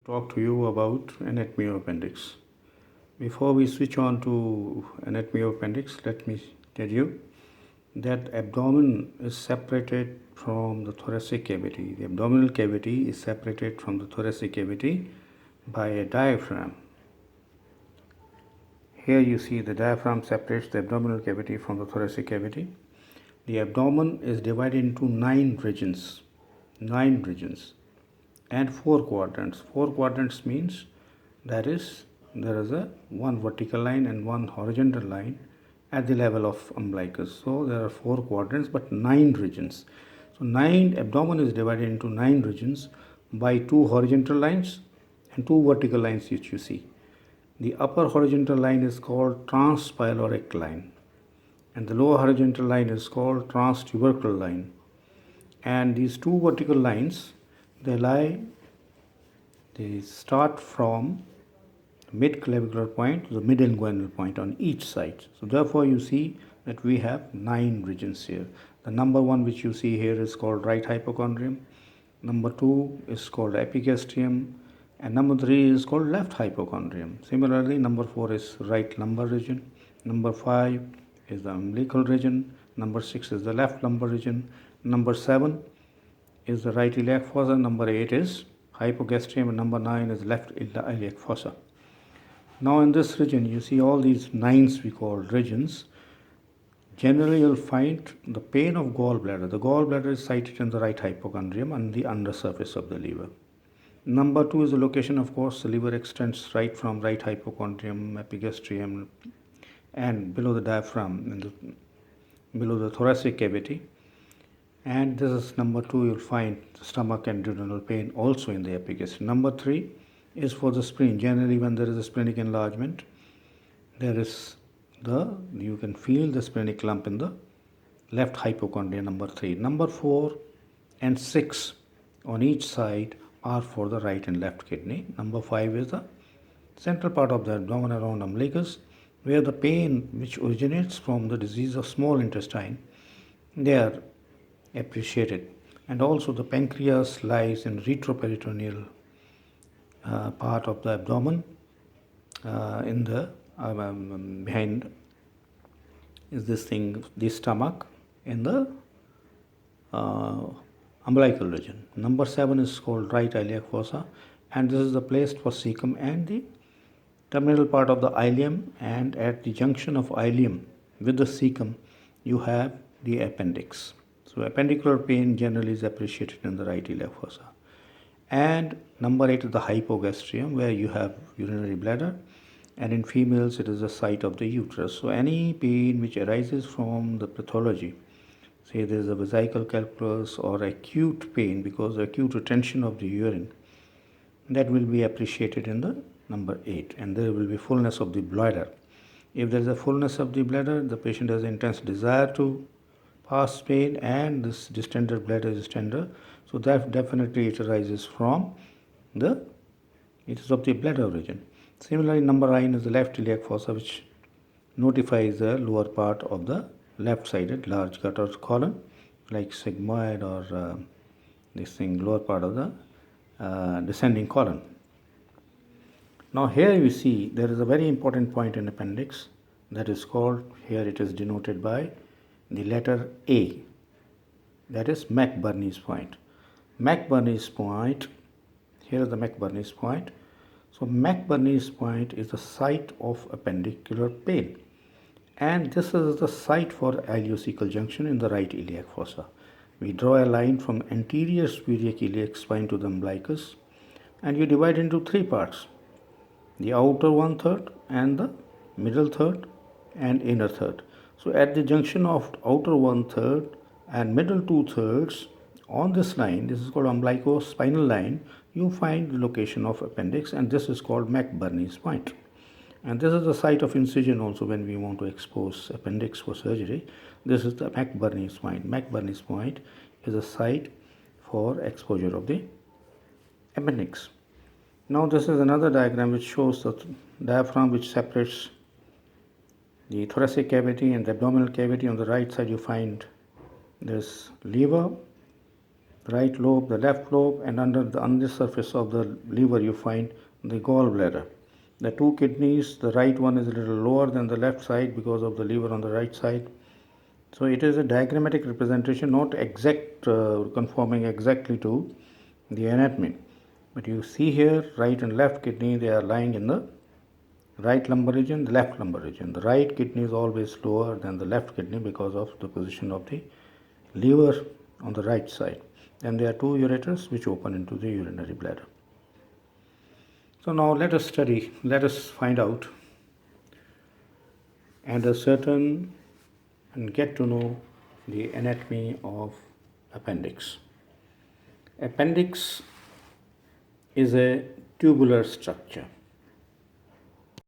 talk to you about anatomy of appendix. Before we switch on to anatomy of appendix, let me tell you that abdomen is separated from the thoracic cavity. The abdominal cavity is separated from the thoracic cavity by a diaphragm. Here you see the diaphragm separates the abdominal cavity from the thoracic cavity. The abdomen is divided into 9 regions and 4 quadrants. 4 quadrants means there is a one vertical line and one horizontal line at the level of umbilicus. So there are 4 quadrants but 9 regions. So abdomen is divided into 9 regions by 2 horizontal lines and 2 vertical lines which you see. The upper horizontal line is called transpyloric line and the lower horizontal line is called transtubercle line. And these 2 vertical lines, they start from mid-clavicular point to the mid-inguinal point on each side. So therefore you see that we have 9 regions here. The number 1 which you see here is called right hypochondrium. Number 2 is called epigastrium. And number 3 is called left hypochondrium. Similarly, number 4 is right lumbar region. Number 5 is the umbilical region. Number 6 is the left lumbar region. Number 7 is the right iliac fossa. Number 8 is hypogastrium. And number 9 is left iliac fossa. Now in this region, you see all these 9s we call regions. Generally, you'll find the pain of gallbladder. The gallbladder is sited in the right hypochondrium and the undersurface of the liver. Number 2 is the location, of course, the liver extends right from right hypochondrium, epigastrium, and below the diaphragm, below the thoracic cavity. And this is number 2, you'll find stomach and duodenal pain also in the epigastrium. Number 3 is for the spleen. Generally, when there is a splenic enlargement, you can feel the splenic lump in the left hypochondria, number 3. Number 4 and 6 on each side are for the right and left kidney. Number 5 is the central part of the abdomen around umbilicus, where the pain which originates from the disease of small intestine, they are appreciated. And also the pancreas lies in retroperitoneal part of the abdomen, in the behind is the stomach in the umbilical region. Number 7 is called right iliac fossa, and this is the place for cecum and the terminal part of the ileum, and at the junction of ileum with the cecum you have the appendix. So appendicular pain generally is appreciated in the right iliac fossa. And number 8 is the hypogastrium, where you have urinary bladder, and in females it is the site of the uterus. So any pain which arises from the pathology, say there is a vesical calculus or acute pain because of acute retention of the urine, that will be appreciated in the number 8, and there will be fullness of the bladder. If there is a fullness of the bladder, the patient has intense desire to pass pain, and this distended bladder is tender, so that definitely it arises from it is of the bladder region. Similarly, number 9 is the left iliac fossa, which notifies the lower part of the left-sided large gut or colon, like sigmoid or lower part of the descending colon. Now here you see there is a very important point in appendix that is called, here it is denoted by the letter A, that is McBurneys point. McBurneys point, here is the McBurneys point. So McBurneys point is the site of appendicular pain, and this is the site for ileocecal junction in the right iliac fossa. We draw a line from anterior superior iliac spine to the umbilicus, and you divide into 3 parts: the outer 1/3 and the middle third and inner third. So at the junction of outer 1/3 and middle 2/3 on this line, this is called umbilicospinal line, you find the location of appendix, and this is called McBurneys point. And this is the site of incision also when we want to expose appendix for surgery. This is the McBurneys point. McBurneys point is a site for exposure of the appendix. Now this is another diagram which shows the diaphragm which separates the thoracic cavity and the abdominal cavity. On the right side you find this liver, right lobe, the left lobe, and under the undersurface of the liver you find the gallbladder. The two kidneys, the right one is a little lower than the left side because of the liver on the right side. So it is a diagrammatic representation, not exact, conforming exactly to the anatomy. But you see here, right and left kidney, they are lying in the right lumbar region, the left lumbar region. The right kidney is always lower than the left kidney because of the position of the liver on the right side. And there are two ureters which open into the urinary bladder. So now let us study, let us find out and ascertain and get to know the anatomy of appendix. Appendix is a tubular structure.